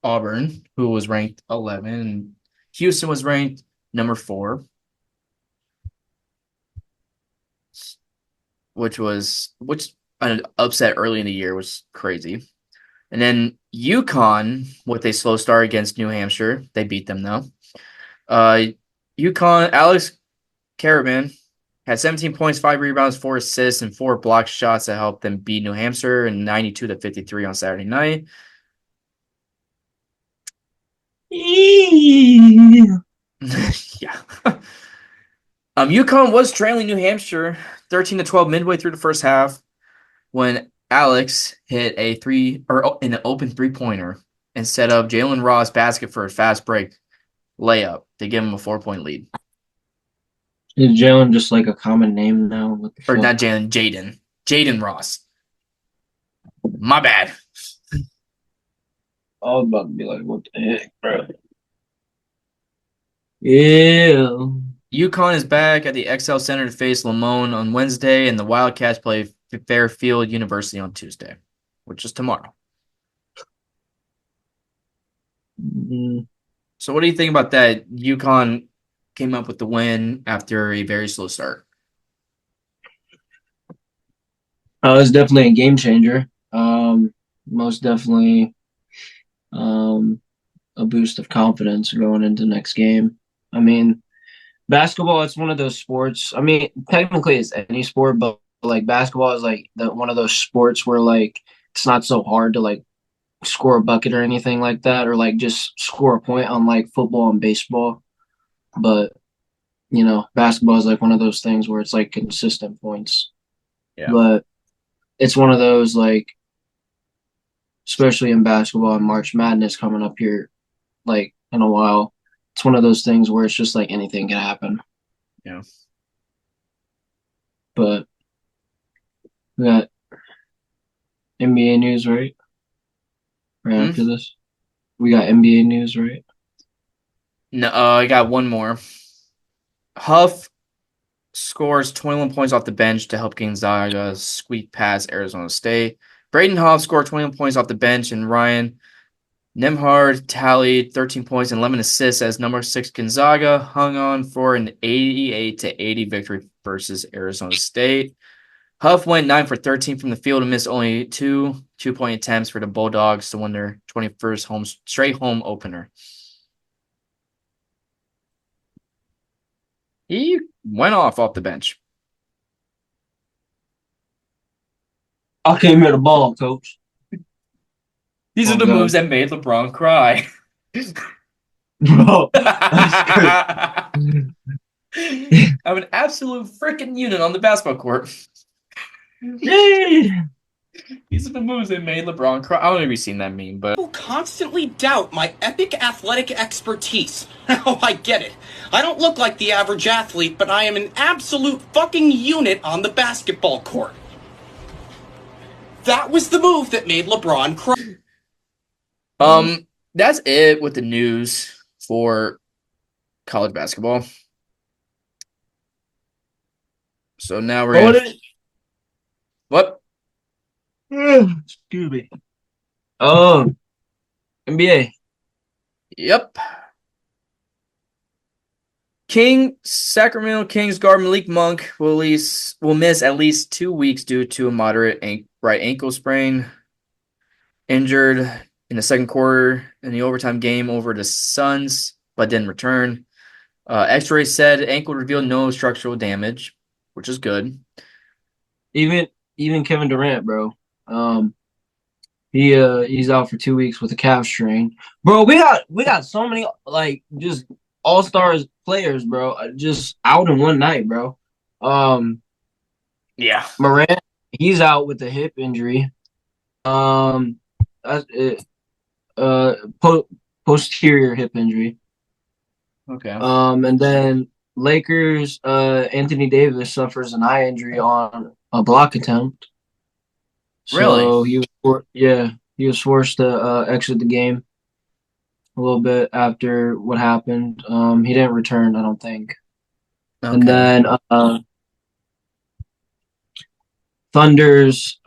Auburn, who was ranked 11, and Houston was ranked number 4. which an upset early in the year was crazy. And then UConn with a slow start against New Hampshire. They beat them though. UConn, Alex Caravan had 17 points, 5 rebounds, 4 assists, and 4 blocked shots that helped them beat New Hampshire in 92-53 on Saturday night. Yeah. Yeah. UConn was trailing New Hampshire 13-12 midway through the first half when Alex hit an open 3-pointer instead of Jalen Ross basket for a fast break layup to give him a 4-point lead. Is Jalen just like a common name now? What the Or fuck? not Jalen, Jaden. Jaden Ross. My bad. I was about to be like, what the heck, bro? Yeah. UConn is back at the XL Center to face Lamone on Wednesday, and the Wildcats play Fairfield University on Tuesday, which is tomorrow. Mm. So what do you think about that? UConn came up with the win after a very slow start. It's definitely a game changer. Most definitely a boost of confidence going into next game. I mean, basketball, it's one of those sports. I mean, technically it's any sport, but like basketball is like one of those sports where like it's not so hard to like score a bucket or anything like that, or like just score a point on like football and baseball. But basketball is like one of those things where it's like consistent points. Yeah. But it's one of those like, especially in basketball and March Madness coming up here, like in a while, it's one of those things where it's just like anything can happen. Yeah. But we got NBA news, right? Right after this, we got NBA news, right? No, I got one more. Huff scores 21 points off the bench to help Gonzaga squeak past Arizona State. Braden Huff scored 21 points off the bench, and Ryan Nembhard tallied 13 points and 11 assists as number 6 Gonzaga hung on for an 88-80 victory versus Arizona State. Huff went 9 for 13 from the field and missed only two 2-point attempts for the Bulldogs to win their 21st straight home opener. He went off the bench. I came here to ball, coach. These are the moves that made LeBron cry. Bro, I'm an absolute freaking unit on the basketball court. yeah. These are the moves that made LeBron cry. I don't know if you've seen that meme, but People constantly doubt my epic athletic expertise. Oh, I get it. I don't look like the average athlete, but I am an absolute fucking unit on the basketball court. That was the move that made LeBron cry. That's it with the news for college basketball. So now we're gonna... What? Excuse me. NBA. Yep. Sacramento Kings guard Malik Monk will miss at least 2 weeks due to a moderate right ankle sprain. Injured in the second quarter in the overtime game over the Suns, but didn't return. X-ray said ankle revealed no structural damage, which is good. Even Kevin Durant, bro. He's out for 2 weeks with a calf strain. Bro, we got so many like just all-stars players, bro, just out in one night, bro. Yeah. Morant, he's out with a hip injury. Posterior hip injury. Okay. And then Lakers, Anthony Davis suffers an eye injury on a block attempt. So Really? he was forced to exit the game a little bit after what happened. He didn't return, I don't think. Okay. And then Thunder's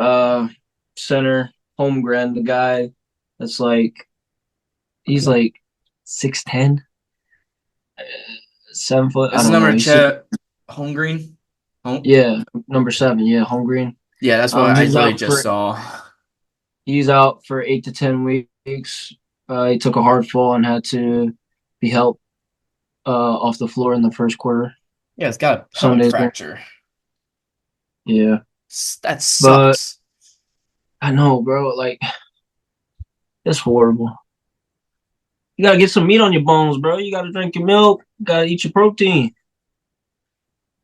center Holmgren, the guy that's like he's like 6'10", 7 foot. This I is don't know. number He's Chet Holmgren. Yeah, number 7. Yeah, Holmgren. Yeah, that's what I He's literally out just for saw. he's out for 8 to 10 weeks. He took a hard fall and had to be helped off the floor in the first quarter. Yeah, it's got a pelvic Sunday. fracture. Yeah, That but sucks. I know, bro. Like, it's horrible. You gotta get some meat on your bones, bro. You gotta drink your milk. You gotta eat your protein.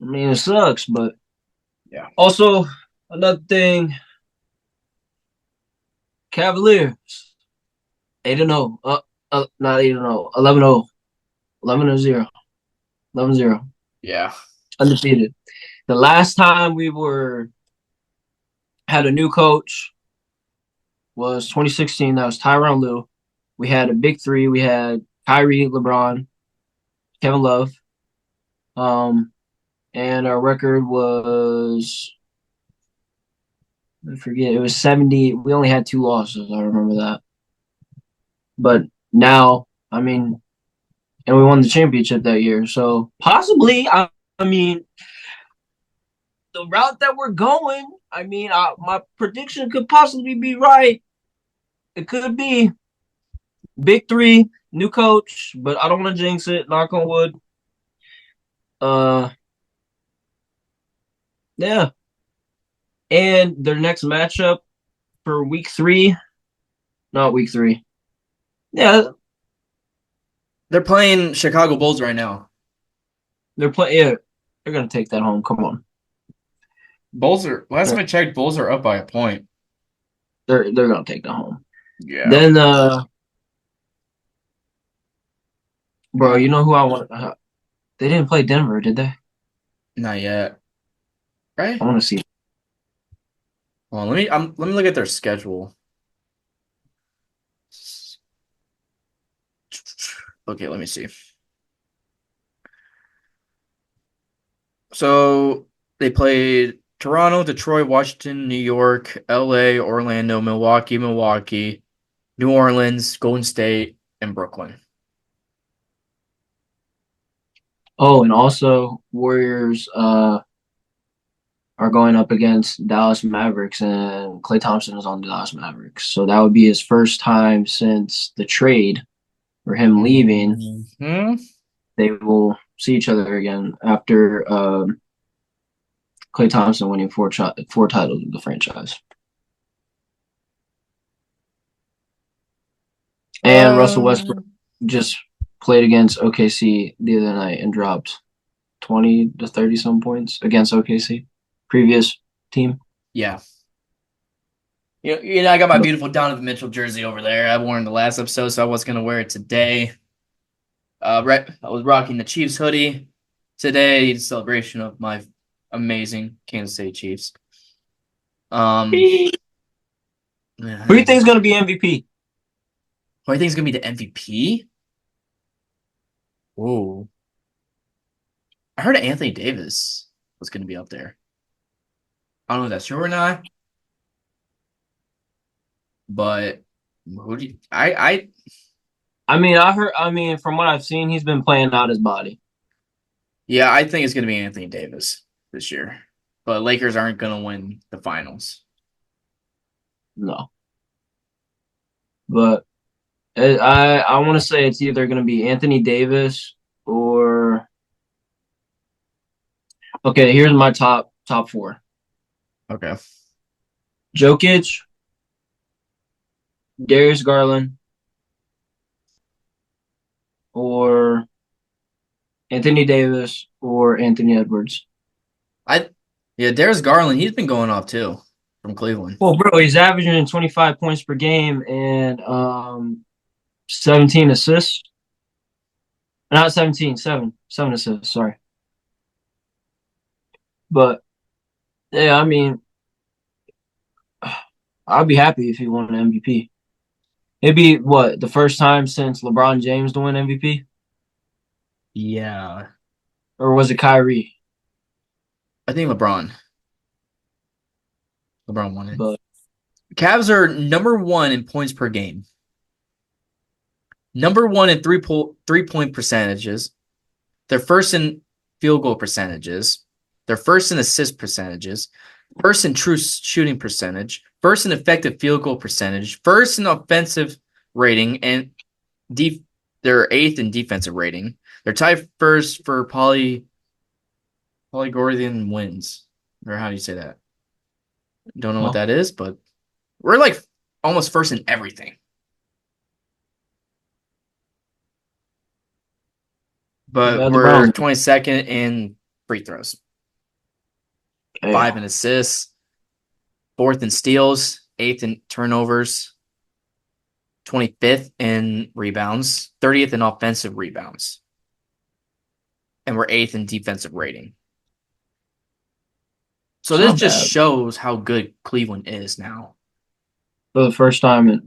I mean, it sucks, but Yeah. also another thing, Cavaliers 8-0. Not 8-0. 11-0. 11-0. 11-0. Yeah. Undefeated. The last time we had a new coach was 2016. That was Tyronn Lue. We had a big three. We had Kyrie, LeBron, Kevin Love. And our record was, I forget, it was 70. We only had 2 losses. I remember that. But now, I mean, and we won the championship that year. So possibly, I mean, the route that we're going, I mean, my prediction could possibly be right. It could be big three, new coach, but I don't want to jinx it. Knock on wood. Yeah. And their next matchup for week 3, not week 3. Yeah, They're playing Chicago Bulls right now. they're playing. Yeah, they're gonna take that home. Come on, Bulls are last time I checked, Bulls are up by a point. they're gonna take that home. Yeah. Then, bro, you know who I want? They didn't play Denver, did they? Not yet. Right? I want to see. Well, let me look at their schedule. Okay, let me see. So they played Toronto, Detroit, Washington, New York, LA, Orlando, Milwaukee, New Orleans, Golden State, and Brooklyn. Oh, and also Warriors are going up against Dallas Mavericks, and Klay Thompson is on the Dallas Mavericks. So that would be his first time since the trade for him leaving. Mm-hmm. They will see each other again after Klay Thompson winning 4 titles of the franchise. And Russell Westbrook just played against OKC the other night and dropped 20 to 30 some points against OKC, previous team. Yeah. You know, I got my beautiful Donovan Mitchell jersey over there. I wore it in the last episode, so I was going to wear it today. I was rocking the Chiefs hoodie today in celebration of my amazing Kansas City Chiefs. Who do you think is going to be MVP? Who I think is going to be the MVP? Whoa. I heard Anthony Davis was going to be up there. I don't know if that's true or not. But who do you, I mean, from what I've seen, he's been playing out his body. Yeah, I think it's going to be Anthony Davis this year. But Lakers aren't going to win the finals. No. But I want to say it's either going to be Anthony Davis or okay, here's my top 4. Okay. Jokic, Darius Garland, or Anthony Davis or Anthony Edwards. Darius Garland, he's been going off too from Cleveland. Well, bro, he's averaging 25 points per game and 17 assists. Not 17, 7 assists, sorry. But yeah, I mean, I'd be happy if he won an MVP. It'd be the first time since LeBron James to win MVP? Yeah. Or was it Kyrie? I think LeBron. LeBron won it. But Cavs are number 1 in points per game. Number 1 in three-point percentages. They're first in field goal percentages. They're first in assist percentages, first in true shooting percentage, first in effective field goal percentage, first in offensive rating, and they're 8th in defensive rating. They're tied first for Polygordian wins. Or how do you say that? Don't know what that is, but we're like almost first in everything. But we're 22nd in free throws. 5 in assists, 4th in steals, 8th in turnovers, 25th in rebounds, 30th in offensive rebounds. And we're 8th in defensive rating. So this just shows how good Cleveland is now. For the first time in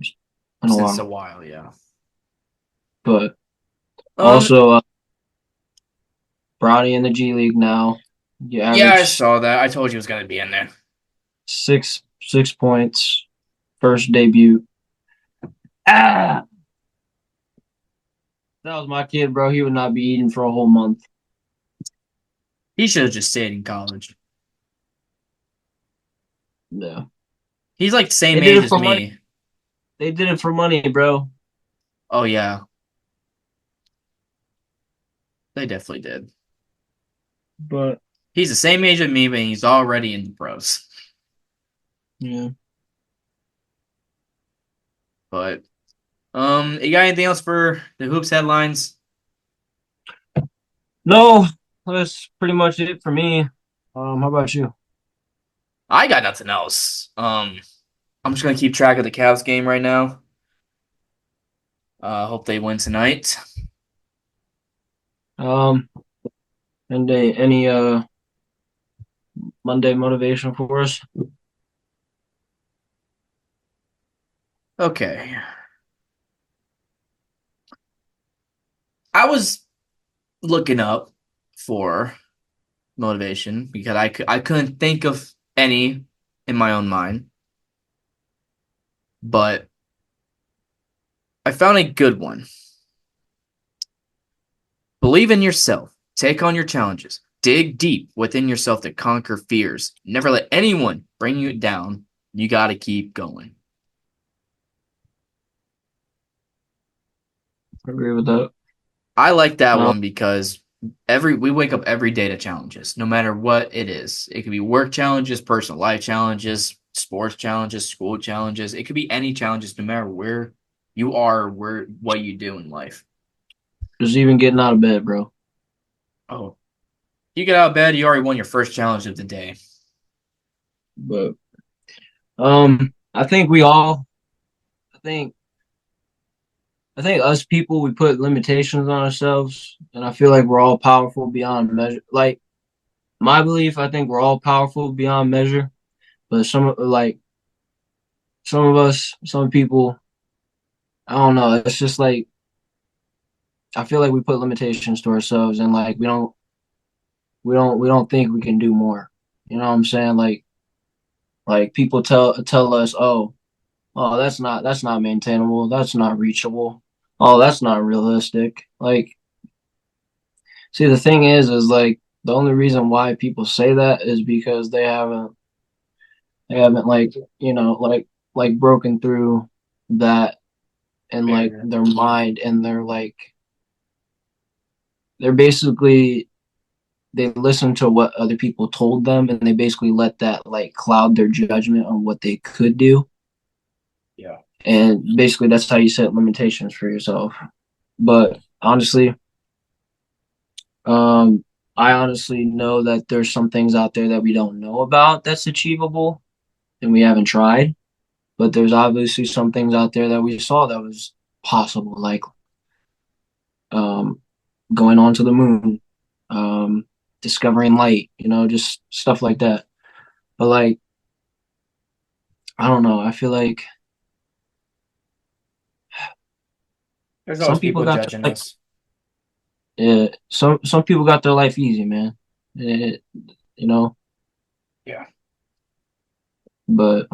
a while. Since a while, yeah. But also, Brownie in the G League now. Yeah, I saw that. I told you it was going to be in there. 6 points. First debut. That was my kid, bro. He would not be eating for a whole month. He should have just stayed in college. Yeah. He's like the same age as me. They did it for money, bro. Oh, yeah. They definitely did. But he's the same age as me, but he's already in the pros. Yeah. But you got anything else for the Hoops headlines? No, that's pretty much it for me. How about you? I got nothing else. I'm just gonna keep track of the Cavs game right now. Hope they win tonight. And any Monday motivation for us? Okay. I was looking up for motivation because I couldn't think of any in my own mind. But I found a good one. Believe in yourself. Take on your challenges. Dig deep within yourself to conquer fears. Never let anyone bring you down. You got to keep going. I agree with that. I like that one because we wake up every day to challenges, no matter what it is. It could be work challenges, personal life challenges, sports challenges, school challenges. It could be any challenges, no matter where you are, what you do in life. Just even getting out of bed, bro. Oh, you get out of bed, you already won your first challenge of the day. But I think us people, we put limitations on ourselves, and I feel like we're all powerful beyond measure. Like, my belief, I think we're all powerful beyond measure, but some people, I don't know. It's just like, I feel like we put limitations to ourselves, and like we don't think we can do more. You know what I'm saying? Like people tell us, oh, that's not maintainable. That's not reachable. Oh, that's not realistic. Like, see, the thing is like the only reason why people say that is because they haven't like, you know, like broken through that in like their mind, and they're basically, they listen to what other people told them, and they basically let that like cloud their judgment on what they could do. Yeah. And basically that's how you set limitations for yourself. But honestly, I honestly know that there's some things out there that we don't know about that's achievable and we haven't tried. But there's obviously some things out there that we saw that was possible, like going on to the moon, discovering light, you know, just stuff like that. But like, I don't know. I feel like there's always people judging us. Yeah, some people got their life easy, man. You know. Yeah. But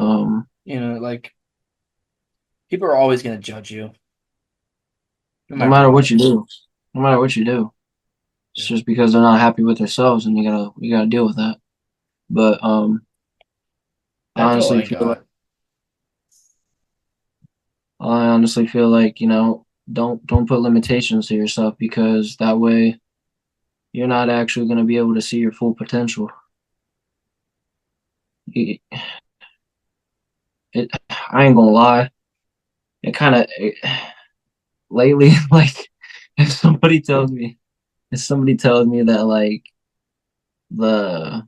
you know, like, people are always gonna judge you. No matter what you do. No matter what you do. It's just because they're not happy with themselves, and you gotta deal with that. But I That's all I honestly feel like got. I honestly feel like, don't put limitations to yourself, because that way you're not actually going to be able to see your full potential. It, I ain't gonna lie. It kind of lately, like, if somebody tells me, that like the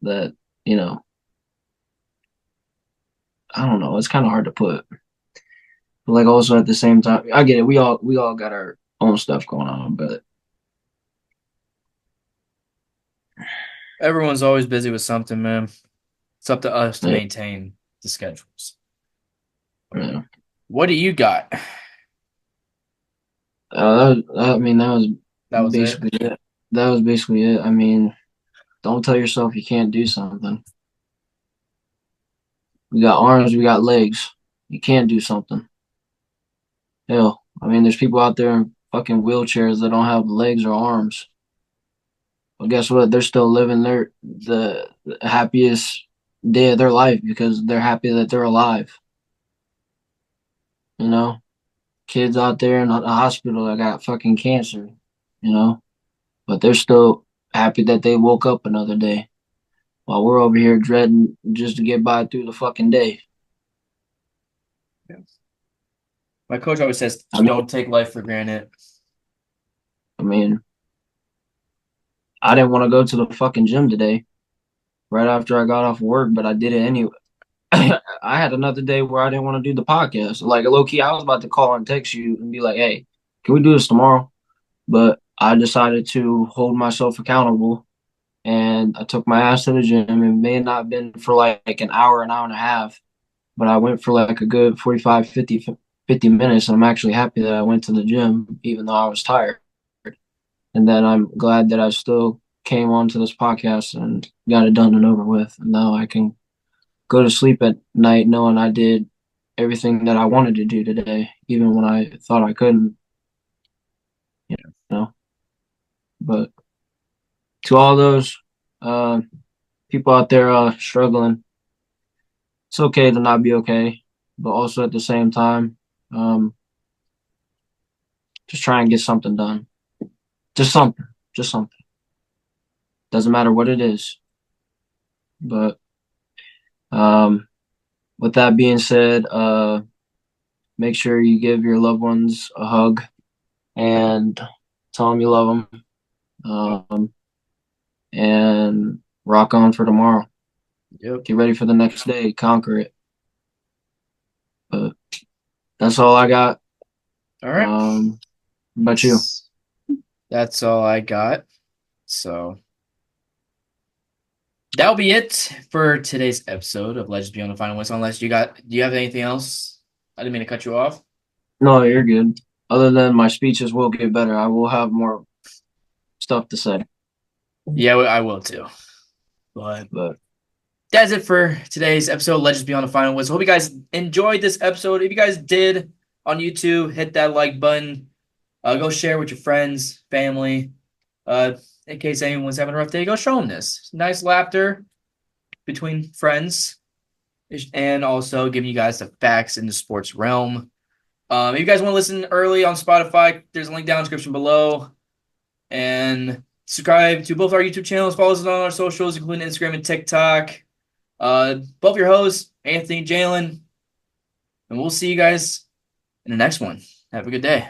that you know, I don't know, it's kind of hard to put. But like also at the same time, I get it. We all got our own stuff going on, but Everyone's always busy with something, man. It's up to us to yeah, maintain the schedules. yeah. What do you got? I mean, that was That was it. basically it. That was basically it. I mean, don't tell yourself you can't do something. We got arms, we got legs. You can't do something. Hell, I mean, there's people out there in fucking wheelchairs that don't have legs or arms. But guess what? They're still living the happiest day of their life because they're happy that they're alive. You know, kids out there in a hospital that got fucking cancer. But they're still happy that they woke up another day, while we're over here dreading just to get by through the fucking day. My coach always says, I mean, don't take life for granted. I mean, I didn't want to go to the fucking gym today right after I got off work, but I did it anyway. I had another day where I didn't want to do the podcast. Like, low key, I was about to call and text you and be like, hey, can we do this tomorrow? But I decided to hold myself accountable, and I took my ass to the gym. It may not have been for like an hour and a half, but I went for like a good 45, 50 minutes. And I'm actually happy that I went to the gym, even though I was tired. And then I'm glad that I still came onto this podcast and got it done and over with. And now I can go to sleep at night knowing I did everything that I wanted to do today, even when I thought I couldn't. You know. But to all those people out there struggling, it's okay to not be okay, but also at the same time, just try and get something done. Just something. Just something. Doesn't matter what it is. But with that being said, make sure you give your loved ones a hug and tell them you love them. And rock on for tomorrow. Yep. Get ready for the next day. Conquer it. But that's all I got. All right. What about you? That's all I got. So that'll be it for today's episode of Legends Beyond the Final Whistle. Unless do you have anything else? I didn't mean to cut you off. No, you're good. Other than my speeches will get better, I will have more stuff to say. Yeah, I will too. But that's it for today's episode of Legends Beyond the Final Whistle. Hope you guys enjoyed this episode. If you guys did on YouTube, hit that like button. Go share with your friends, family. In case anyone's having a rough day, go show them this. Nice laughter between friends, and also giving you guys the facts in the sports realm. If you guys want to listen early on Spotify, there's a link down in the description below. And subscribe to both our YouTube channels. Follow us on our socials, including Instagram and TikTok. Both your hosts, Anthony and Jalen. And we'll see you guys in the next one. Have a good day.